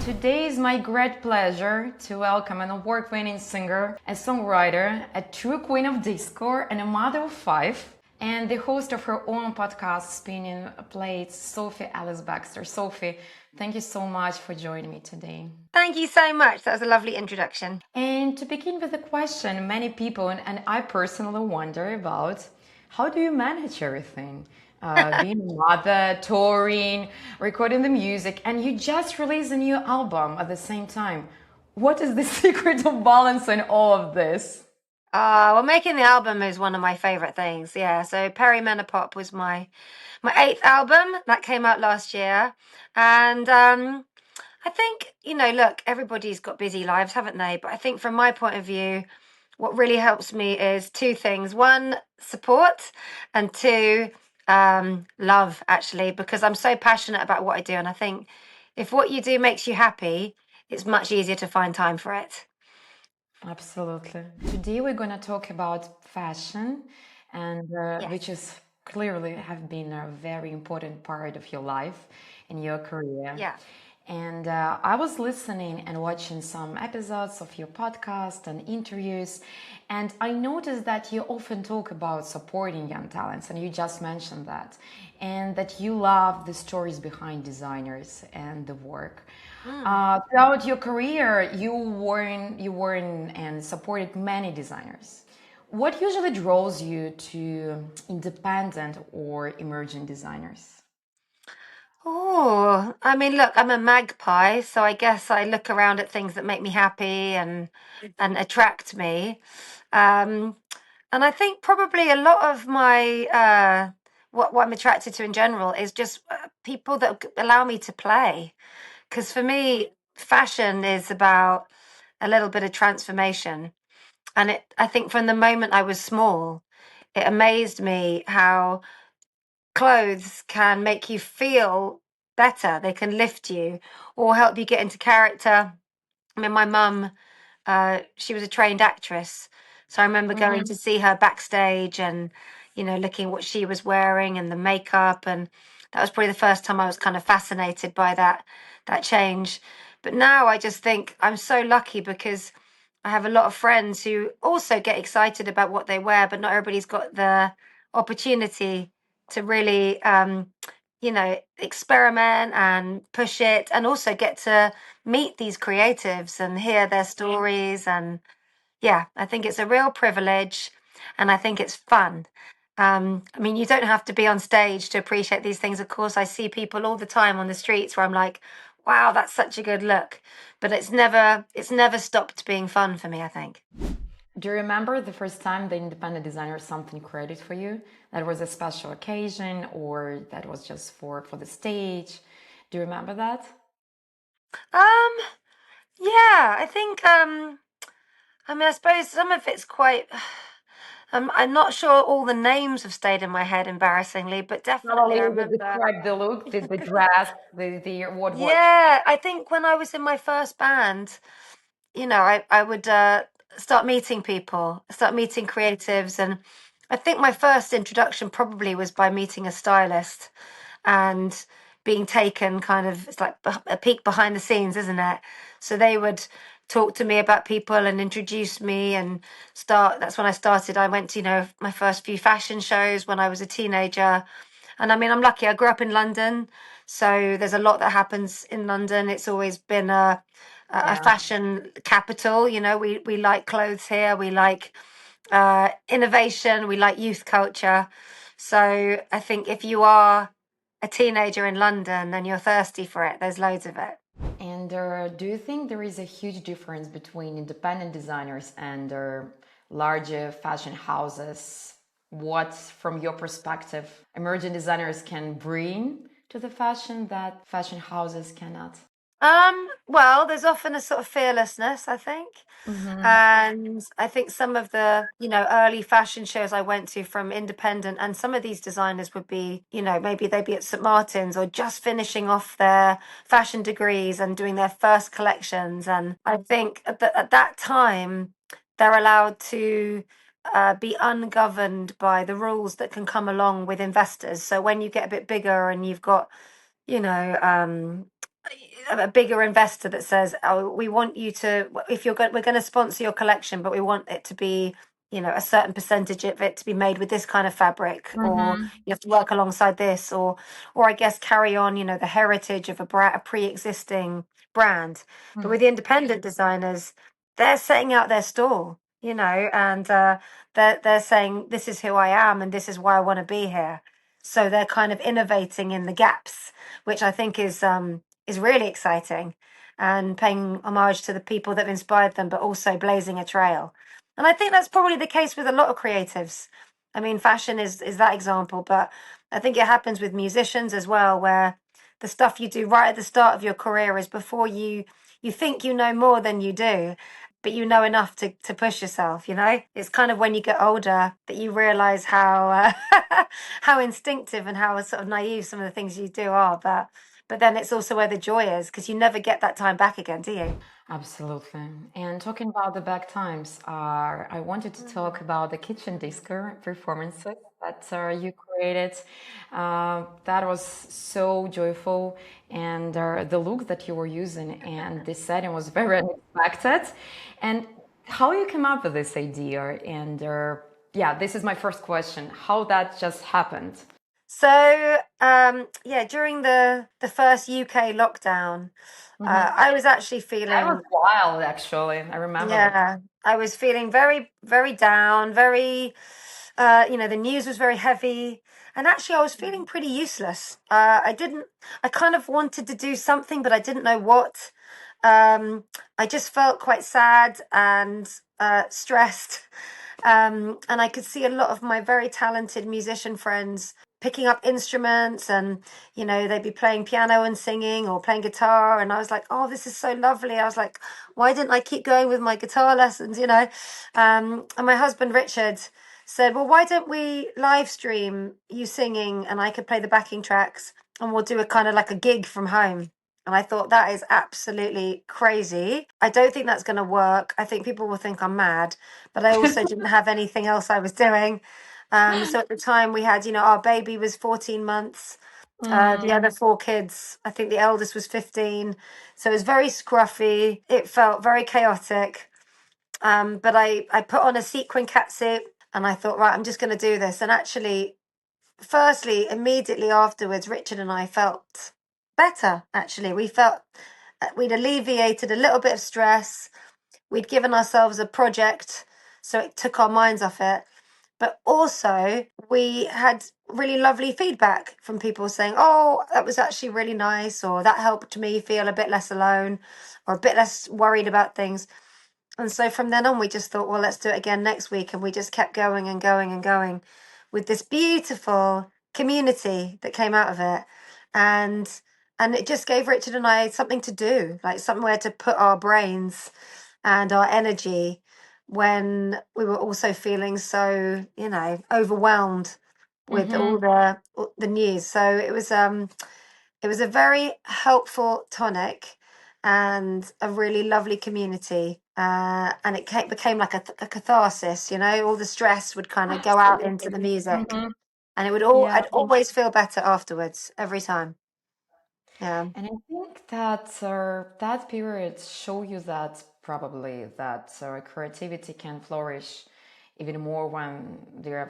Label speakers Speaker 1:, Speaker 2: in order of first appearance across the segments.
Speaker 1: Today is my great pleasure to welcome an award-winning singer, a songwriter, a true queen of disco, and a mother of five, and the host of her own podcast, Spinning Plates, Sophie Ellis-Bextor. Sophie, thank you so much for joining me today.
Speaker 2: Thank you so much. That was a lovely introduction.
Speaker 1: And to begin with a question, many people, and I personally wonder about, how do you manage everything? Being a mother, touring, recording the music, and you just released a new album at the same time. What is the secret of balancing all of this?
Speaker 2: Well, making the album is one of my favorite things. Yeah. So Perimenopop was my eighth album that came out last year, and I think look, everybody's got busy lives, haven't they? But I think from my point of view, what really helps me is two things: one, support, and two, love. Actually, because I'm so passionate about what I do, and I think if what you do makes you happy, it's much easier to find time for it.
Speaker 1: Absolutely. Today we're going to talk about fashion, and which
Speaker 2: Yes.
Speaker 1: is clearly have been a very important part of your life and your career.
Speaker 2: Yeah.
Speaker 1: And I was listening and watching some episodes of your podcast and interviews, and I noticed that you often talk about supporting young talents, and you just mentioned that, and that you love the stories behind designers and the work. Throughout your career, you were in and supported many designers. What usually draws you to independent or emerging designers?
Speaker 2: Oh, I mean, look, I'm a magpie, so I guess I look around at things that make me happy and attract me. Um, and I think probably a lot of my what I'm attracted to in general is just people that allow me to play. Because for me, fashion is about a little bit of transformation. And I think from the moment I was small, it amazed me how clothes can make you feel better. They can lift you or help you get into character. I mean, my mum, she was a trained actress. So I remember going to see her backstage and, looking what she was wearing and the makeup. And that was probably the first time I was kind of fascinated by that change. But now I just think I'm so lucky because I have a lot of friends who also get excited about what they wear, but not everybody's got the opportunity to really, experiment and push it, and also get to meet these creatives and hear their stories. And yeah, I think it's a real privilege, and I think it's fun. I mean, you don't have to be on stage to appreciate these things. Of course, I see people all the time on the streets where I'm like, wow, that's such a good look. But it's never stopped being fun for me, I think.
Speaker 1: Do you remember the first time the independent designer something created for you? That was a special occasion or that was just for the stage? Do you remember that?
Speaker 2: Um, yeah, I think I mean, I suppose some of it's quite. I'm not sure all the names have stayed in my head, embarrassingly, but definitely
Speaker 1: Probably
Speaker 2: I
Speaker 1: you would
Speaker 2: remember.
Speaker 1: describe the look, the dress, the what.
Speaker 2: Yeah, I think when I was in my first band, I would start meeting people, start meeting creatives, and I think my first introduction probably was by meeting a stylist and being taken kind of, it's like a peek behind the scenes, isn't it? So they would talk to me about people and introduce me and start. That's when I started. I went to, my first few fashion shows when I was a teenager. And I mean, I'm lucky. I grew up in London, so there's a lot that happens in London. It's always been a
Speaker 1: Yeah.
Speaker 2: fashion capital. We like clothes here. We like innovation. We like youth culture. So I think if you are a teenager in London and you're thirsty for it, there's loads of it.
Speaker 1: And do you think there is a huge difference between independent designers and larger fashion houses? What, from your perspective, emerging designers can bring to the fashion that fashion houses cannot?
Speaker 2: Well, there's often a sort of fearlessness, I think.
Speaker 1: Hmm.
Speaker 2: And I think some of the, early fashion shows I went to from independent, and some of these designers would be, maybe they'd be at St. Martin's or just finishing off their fashion degrees and doing their first collections. And I think at that time, they're allowed to be ungoverned by the rules that can come along with investors. So when you get a bit bigger and you've got, you know, a bigger investor that says, "Oh, we want you to, if you're going, we're going to sponsor your collection, but we want it to be, a certain percentage of it to be made with this kind of fabric, or
Speaker 1: Mm-hmm.
Speaker 2: you have to work alongside this, or I guess carry on, the heritage of a pre-existing brand." But with the independent designers, they're setting out their store, and they're saying, "This is who I am, and this is why I want to be here." So they're kind of innovating in the gaps, which I think is really exciting, and paying homage to the people that have inspired them, but also blazing a trail. And I think that's probably the case with a lot of creatives. I mean, fashion is that example, but I think it happens with musicians as well, where the stuff you do right at the start of your career is before you think you know more than you do, but you know enough to push yourself. It's kind of when you get older that you realize how how instinctive and how sort of naive some of the things you do are, but then it's also where the joy is, because you never get that time back again, do you?
Speaker 1: Absolutely. And talking about the back times, I wanted to talk about the kitchen disco performances that you created. That was so joyful, and the look that you were using and this setting was very unexpected. And how you came up with this idea? And yeah, this is my first question: how that just happened?
Speaker 2: So, yeah, during the first UK lockdown,
Speaker 1: Hmm.
Speaker 2: I was actually
Speaker 1: That was
Speaker 2: feeling,
Speaker 1: wild, actually. I remember that.
Speaker 2: yeah, I was feeling very, very down, very, the news was very heavy. And actually, I was feeling pretty useless. I kind of wanted to do something, but I didn't know what. I just felt quite sad and stressed. And I could see a lot of my very talented musician friends picking up instruments, and they'd be playing piano and singing, or playing guitar, and I was like, oh, this is so lovely. I was like, why didn't I keep going with my guitar lessons? And my husband Richard said, well, why don't we live stream you singing, and I could play the backing tracks, and we'll do a kind of like a gig from home. And I thought, that is absolutely crazy. I don't think that's going to work. I think people will think I'm mad, but I also didn't have anything else I was doing. So at the time we had, our baby was 14 months. The
Speaker 1: Hmm.
Speaker 2: other four kids, I think the eldest was 15. So it was very scruffy. It felt very chaotic. But I put on a sequin catsuit, and I thought, right, I'm just going to do this. And actually, firstly, immediately afterwards, Richard and I felt better, actually. We felt we'd alleviated a little bit of stress. We'd given ourselves a project, so it took our minds off it. But also, we had really lovely feedback from people saying, oh, that was actually really nice, or that helped me feel a bit less alone, or a bit less worried about things. And so from then on, we just thought, well, let's do it again next week. And we just kept going and going and going with this beautiful community that came out of it. And it just gave Richard and I something to do, like somewhere to put our brains and our energy when we were also feeling so, overwhelmed with all
Speaker 1: Hmm.
Speaker 2: the news. So it was a very helpful tonic and a really lovely community. And it became like a catharsis, all the stress would kind of go out into the
Speaker 1: Absolutely.
Speaker 2: music,
Speaker 1: Hmm.
Speaker 2: and
Speaker 1: Yeah.
Speaker 2: I'd always feel better afterwards, every time. Yeah.
Speaker 1: And I think that that period show you that probably that creativity can flourish even more when there are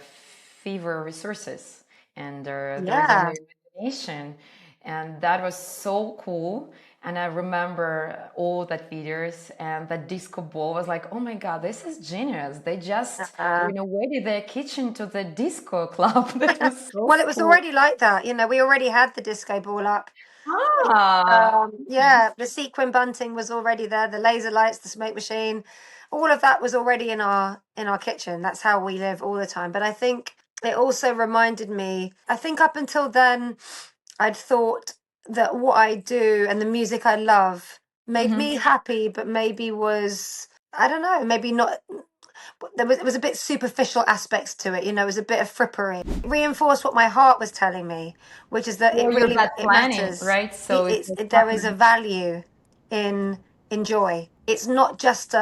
Speaker 1: fewer resources and there is
Speaker 2: Yeah.
Speaker 1: only imagination, and that was so cool. And I remember all that videos and that disco ball was like, oh my God, this is genius. They just
Speaker 2: Uh,
Speaker 1: renovated their kitchen to the disco club. That was so
Speaker 2: well, it was
Speaker 1: cool.
Speaker 2: already like that. We already had the disco ball up.
Speaker 1: Ah,
Speaker 2: Yeah, the sequin bunting was already there, the laser lights, the smoke machine, all of that was already in our kitchen. That's how we live all the time. But I think it also reminded me, I think up until then, I'd thought that what I do and the music I love made
Speaker 1: mhm.
Speaker 2: me happy, but maybe was, I don't know, maybe not. It was a bit superficial aspects to it, it was a bit of frippery. It reinforced what my heart was telling me, which is that
Speaker 1: Well, you're bad
Speaker 2: it
Speaker 1: planning,
Speaker 2: matters.
Speaker 1: right? So it just
Speaker 2: There is a
Speaker 1: happened.
Speaker 2: value in joy. It's not just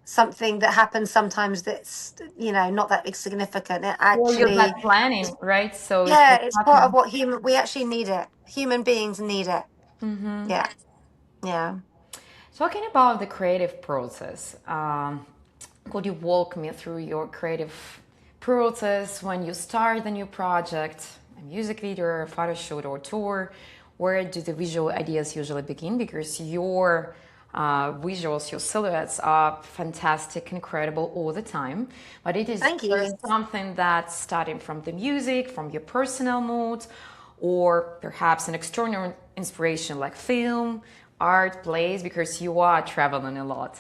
Speaker 2: something that happens sometimes that's not that significant. It
Speaker 1: Well, you're bad
Speaker 2: actually,
Speaker 1: planning, right? So it
Speaker 2: yeah,
Speaker 1: just
Speaker 2: it's part of
Speaker 1: happened.
Speaker 2: what we actually need it. Human beings need it.
Speaker 1: Hmm.
Speaker 2: Yeah. Yeah.
Speaker 1: Talking about the creative process, could you walk me through your creative process when you start a new project, a music video, a photo shoot, or tour? Where do the visual ideas usually begin? Because your visuals, your silhouettes are fantastic, incredible all the time. But it is
Speaker 2: Thank
Speaker 1: there
Speaker 2: you.
Speaker 1: something that's starting from the music, from your personal mood, or perhaps an external inspiration like film, art, plays, because you are traveling a lot.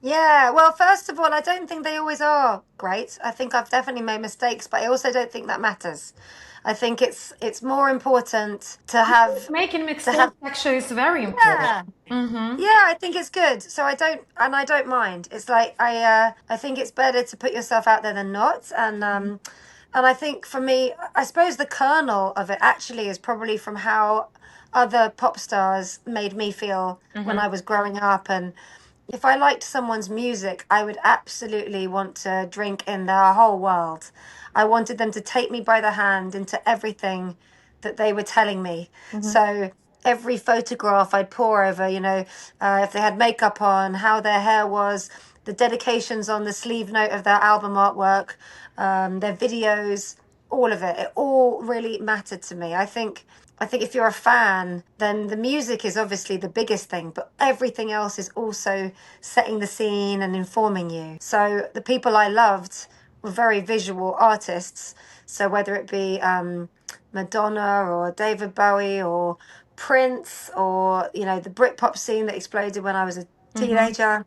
Speaker 2: Yeah, well, first of all, I don't think they always are great. I think I've definitely made mistakes, but I also don't think that matters. I think it's more important to
Speaker 1: I think
Speaker 2: have
Speaker 1: making
Speaker 2: to have
Speaker 1: mistakes actually is very important.
Speaker 2: yeah. Yeah, I think it's good. So I don't mind. It's like I think it's better to put yourself out there than not. And I think for me, I suppose the kernel of it actually is probably from how other pop stars made me feel when I was growing up. And if I liked someone's music, I would absolutely want to drink in their whole world. I wanted them to take me by the hand into everything that they were telling me. So every photograph I'd pour over, if they had makeup on, how their hair was, the dedications on the sleeve note of their album artwork, their videos, all of it. It all really mattered to me. I think if you're a fan, then the music is obviously the biggest thing, but everything else is also setting the scene and informing you. So the people I loved were very visual artists. So whether it be Madonna or David Bowie or Prince or the Britpop scene that exploded when I was a teenager,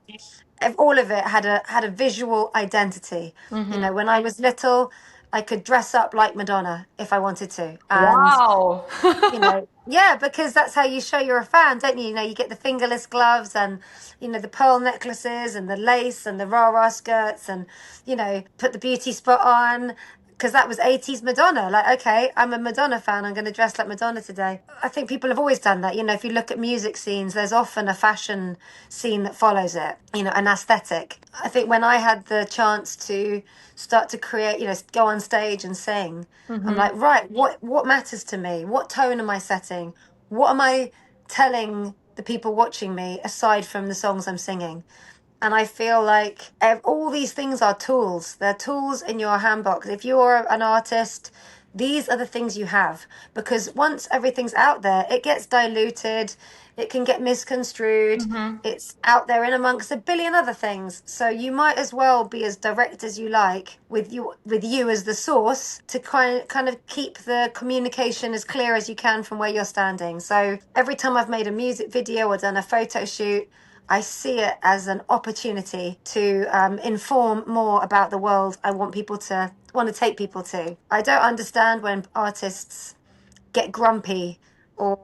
Speaker 2: all of it had a visual identity. When I was little, I could dress up like Madonna if I wanted to, and
Speaker 1: Wow.
Speaker 2: yeah, because that's how you show you're a fan, don't you? You get the fingerless gloves and, the pearl necklaces and the lace and the rah-rah skirts and, put the beauty spot on because that was 80s Madonna. Like, okay, I'm a Madonna fan. I'm going to dress like Madonna today. I think people have always done that. If you look at music scenes, there's often a fashion scene that follows it, an aesthetic. I think when I had the chance to start to create, go on stage and sing, I'm like, right, what matters to me? What tone am I setting? What am I telling the people watching me aside from the songs I'm singing? And I feel like all these things are tools. They're tools in your handbox. If you're an artist, these are the things you have. Because once everything's out there, it gets diluted. It can get misconstrued. It's out there in amongst a billion other things. So you might as well be as direct as you like with you as the source to kind of keep the communication as clear as you can from where you're standing. So every time I've made a music video or done a photo shoot, I see it as an opportunity to inform more about the world I want to take people to. I don't understand when artists get grumpy or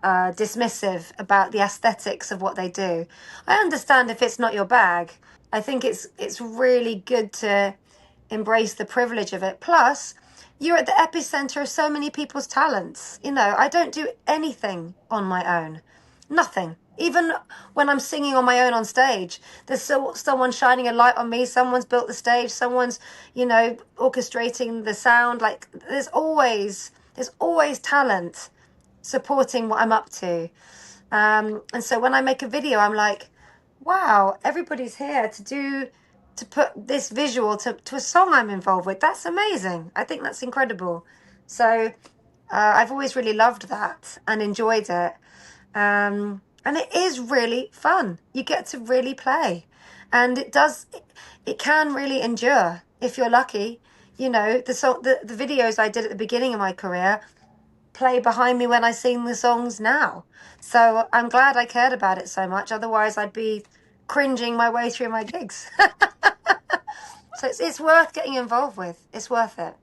Speaker 2: dismissive about the aesthetics of what they do. I understand if it's not your bag. I think it's really good to embrace the privilege of it. Plus, you're at the epicenter of so many people's talents. I don't do anything on my own. Nothing. Even when I'm singing on my own on stage, there's someone shining a light on me. Someone's built the stage. Someone's, orchestrating the sound. Like there's always talent supporting what I'm up to. And so when I make a video, I'm like, wow, everybody's here to put this visual to a song I'm involved with. That's amazing. I think that's incredible. So I've always really loved that and enjoyed it. And it is really fun. You get to really play. And it can really endure if you're lucky. The videos I did at the beginning of my career play behind me when I sing the songs now. So I'm glad I cared about it so much. Otherwise, I'd be cringing my way through my gigs. So it's worth getting involved with. It's worth it.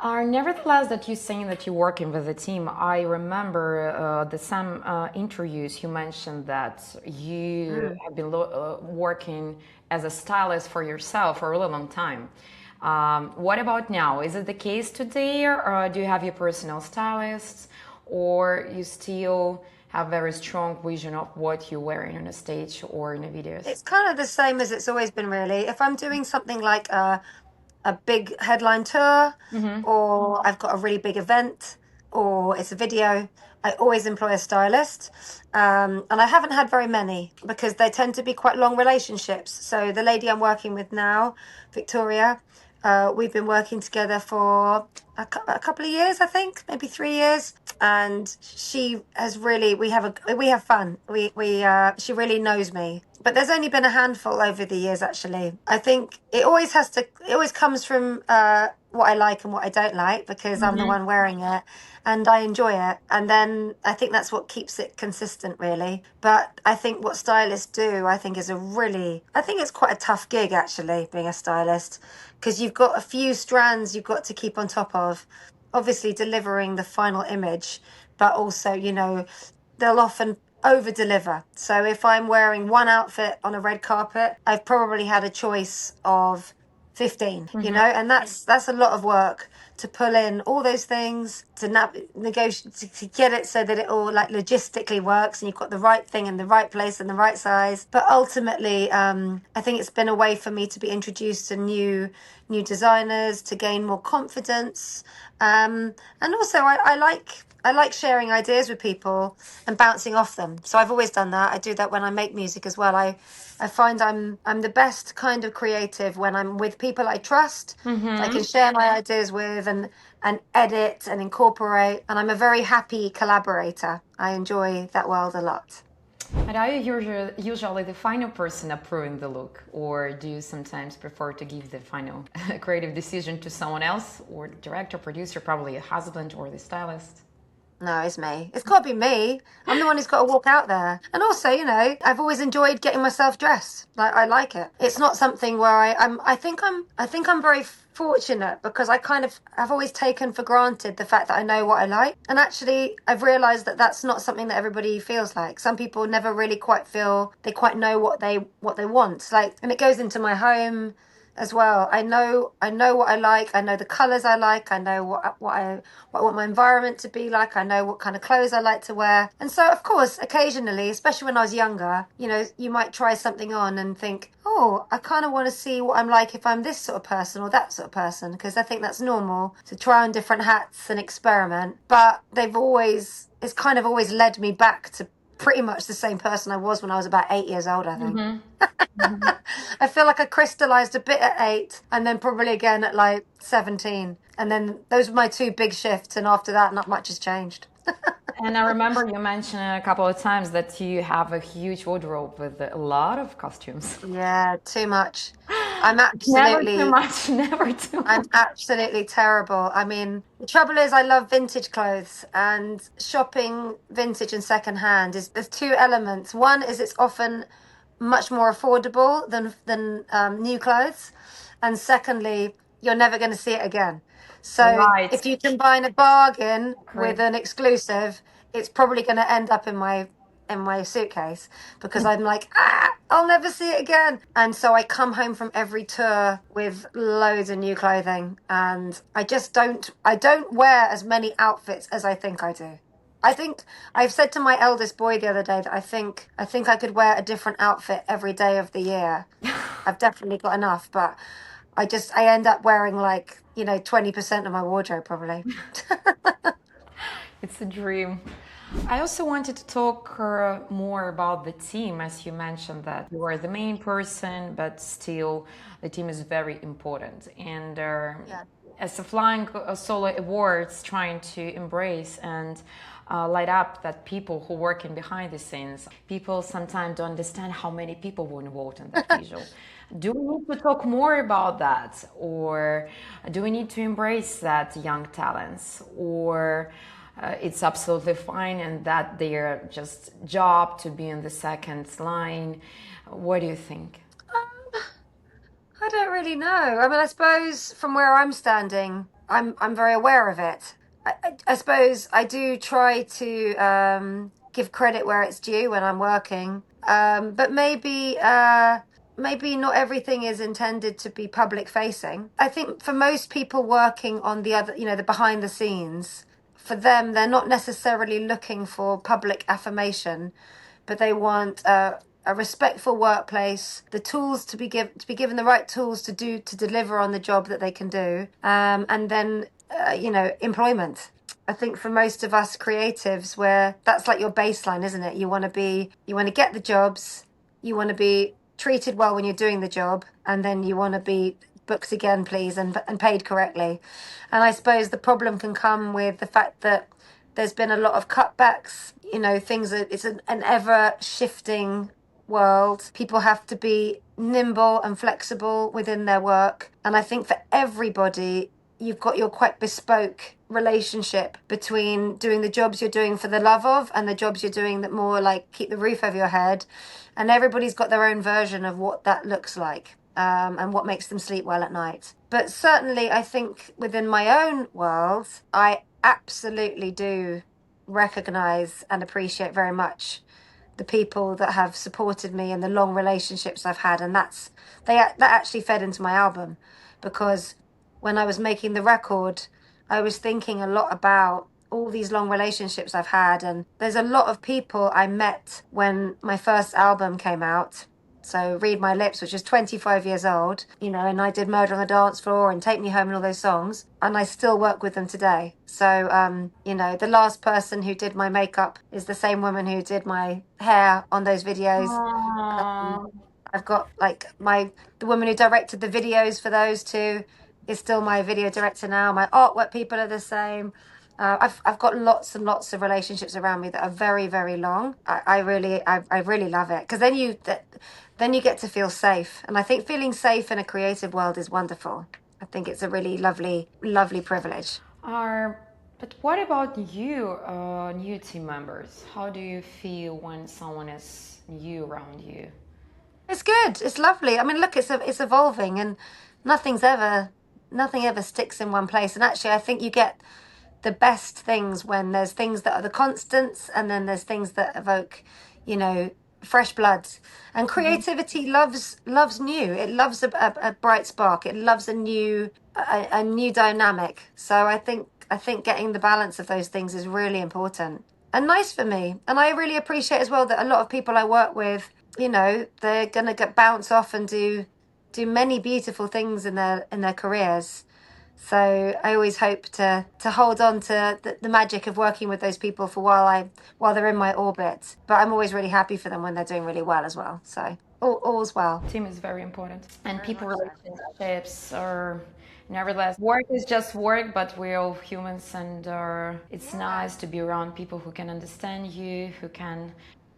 Speaker 1: Nevertheless, that you're saying that you're working with a team, I remember some interviews you mentioned that you have been working as a stylist for yourself for a really long time. What about now? Is it the case today, or do you have your personal stylists, or you still have very strong vision of what you're wearing on a stage or in the videos?
Speaker 2: It's kind of the same as it's always been, really. If I'm doing something like a big headline tour, or I've got a really big event, or it's a video, I always employ a stylist. And I haven't had very many because they tend to be quite long relationships. So the lady I'm working with now, Victoria, we've been working together for a couple of years, I think, maybe 3 years. And she has really, we have fun. She really knows me. But there's only been a handful over the years, actually. I think it always comes from what I like and what I don't like, because I'm the one wearing it and I enjoy it. And then I think that's what keeps it consistent, really. But I think what stylists do, I think it's quite a tough gig, actually, being a stylist, because you've got a few strands you've got to keep on top of, obviously delivering the final image, but also, they'll often over deliver. So if I'm wearing one outfit on a red carpet, I've probably had a choice of 15, and that's a lot of work to pull in all those things, to negotiate, to get it so that it all like logistically works and you've got the right thing in the right place and the right size. But ultimately, I think it's been a way for me to be introduced to new designers, to gain more confidence, and also I like sharing ideas with people and bouncing off them. So I've always done that. I do that when I make music as well. I find I'm the best kind of creative when I'm with people I trust, I can share my ideas with and edit and incorporate. And I'm a very happy collaborator. I enjoy that world a lot.
Speaker 1: And are you usually the final person approving the look, or do you sometimes prefer to give the final creative decision to someone else, or director, producer, probably a husband or the stylist?
Speaker 2: No, it's me. It's got to be me. I'm the one who's got to walk out there. And also, I've always enjoyed getting myself dressed. Like, I like it. It's not something where I think I'm very fortunate, because I've always taken for granted the fact that I know what I like. And actually, I've realized that that's not something that everybody feels like. Some people never really quite feel they quite know what they want. Like, and it goes into my home as well. I know what I like. I know the colors I like. I know what I want my environment to be like. I know what kind of clothes I like to wear. And so, of course, occasionally, especially when I was younger, you might try something on and think, oh, I kind of want to see what I'm like if I'm this sort of person or that sort of person, because I think that's normal to try on different hats and experiment. But it's kind of always led me back to pretty much the same person I was when I was about 8 years old, I think. I feel like I crystallized a bit at 8 and then probably again at like 17. And then those were my two big shifts. And after that, not much has changed.
Speaker 1: And I remember you mentioned a couple of times that you have a huge wardrobe with a lot of costumes.
Speaker 2: Yeah, too much. I'm absolutely...
Speaker 1: Never too much, never too much.
Speaker 2: I'm absolutely terrible. I mean, the trouble is I love vintage clothes, and shopping vintage and secondhand there's two elements. One is it's often much more affordable than new clothes. And secondly, you're never going to see it again. So if you combine a bargain with an exclusive, it's probably going to end up in my suitcase, because I'm like, I'll never see it again. And so I come home from every tour with loads of new clothing, and I don't wear as many outfits as I think I do. I think I've said to my eldest boy the other day that I think I could wear a different outfit every day of the year. I've definitely got enough, but I end up wearing 20% of my wardrobe probably.
Speaker 1: It's a dream. I also wanted to talk more about the team, as you mentioned that you are the main person, but still the team is very important. And as a Flying Solo Awards trying to embrace and light up that people who work in behind the scenes, people sometimes don't understand how many people were involved in that visual. Do we need to talk more about that, or do we need to embrace that young talents, or it's absolutely fine and that they're just job to be in the second line? What do you think?
Speaker 2: I don't really know. I mean, I suppose from where I'm standing, I'm very aware of it. I suppose I do try to give credit where it's due when I'm working, but maybe not everything is intended to be public facing. I think for most people working on the other, the behind the scenes, for them, they're not necessarily looking for public affirmation, but they want a respectful workplace, the tools to be given the right tools to deliver on the job that they can do, and then employment. I think for most of us creatives, where that's like your baseline, isn't it? You want to get the jobs, you want to be treated well when you're doing the job, and then you want to be booked again, please, and paid correctly. And I suppose the problem can come with the fact that there's been a lot of cutbacks. You know, it's an ever shifting world. People have to be nimble and flexible within their work. And I think for everybody, you've got your quite bespoke relationship between doing the jobs you're doing for the love of and the jobs you're doing that more like keep the roof over your head. And everybody's got their own version of what that looks like, and what makes them sleep well at night. But certainly, I think within my own world, I absolutely do recognize and appreciate very much the people that have supported me and the long relationships I've had. And that actually fed into my album, because when I was making the record, I was thinking a lot about all these long relationships I've had. And there's a lot of people I met when my first album came out. So Read My Lips, which is 25 years old, and I did Murder on the Dance Floor and Take Me Home and all those songs. And I still work with them today. So, the last person who did my makeup is the same woman who did my hair on those videos.
Speaker 1: Aww.
Speaker 2: I've got the woman who directed the videos for those two is still my video director now. My artwork people are the same. I've got lots and lots of relationships around me that are very, very long. I really love it, because then you get to feel safe. And I think feeling safe in a creative world is wonderful. I think it's a really lovely, lovely privilege.
Speaker 1: But what about you, new team members? How do you feel when someone is new around you?
Speaker 2: It's good. It's lovely. I mean, look, it's evolving, and nothing ever sticks in one place. And actually, I think you get the best things when there's things that are the constants, and then there's things that evoke, fresh blood. And creativity loves new. It loves a bright spark. It loves a new dynamic. So I think getting the balance of those things is really important and nice for me. And I really appreciate as well that a lot of people I work with, they're gonna bounce off and do many beautiful things in their careers. So I always hope to hold on to the magic of working with those people for while they're in my orbit. But I'm always really happy for them when they're doing really well as well. So all's well.
Speaker 1: Team is very important, and people relationships are nevertheless, work is just work, but we're all humans, and it's nice to be around people who can understand you, who can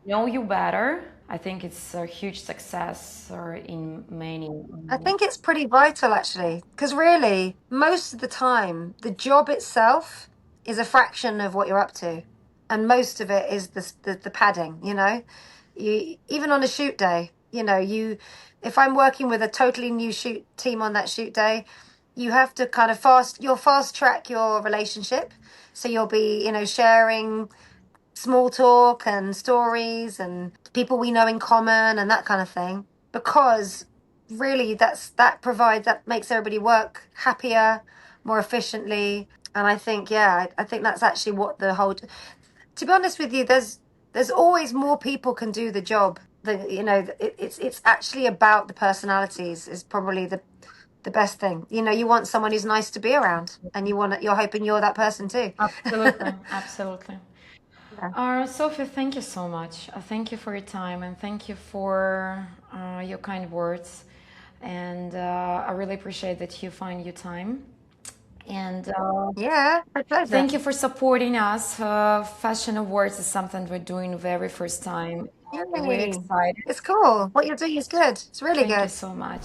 Speaker 1: know you better. I think it's a huge success in many.
Speaker 2: I think it's pretty vital, actually, because really, most of the time, the job itself is a fraction of what you're up to, and most of it is the padding. You even on a shoot day, if I'm working with a totally new shoot team on that shoot day, you have to kind of fast track your relationship, so you'll be sharing small talk and stories and people we know in common and that kind of thing, because really that makes everybody work happier, more efficiently. And I think that's actually what to be honest with you, there's always more people can do the job. It's actually about the personalities is probably the best thing. You want someone who's nice to be around, and you're hoping you're that person too.
Speaker 1: Absolutely, absolutely.
Speaker 2: Yeah.
Speaker 1: Sophie, thank you so much. Thank you for your time, and thank you for your kind words. And I really appreciate that you find your time. And
Speaker 2: Yeah, my pleasure.
Speaker 1: thank you for supporting us. Fashion Awards is something we're doing the very first time. We're
Speaker 2: Yay.
Speaker 1: excited.
Speaker 2: It's cool. What you're doing is good. It's really
Speaker 1: Thank you
Speaker 2: good.
Speaker 1: so much.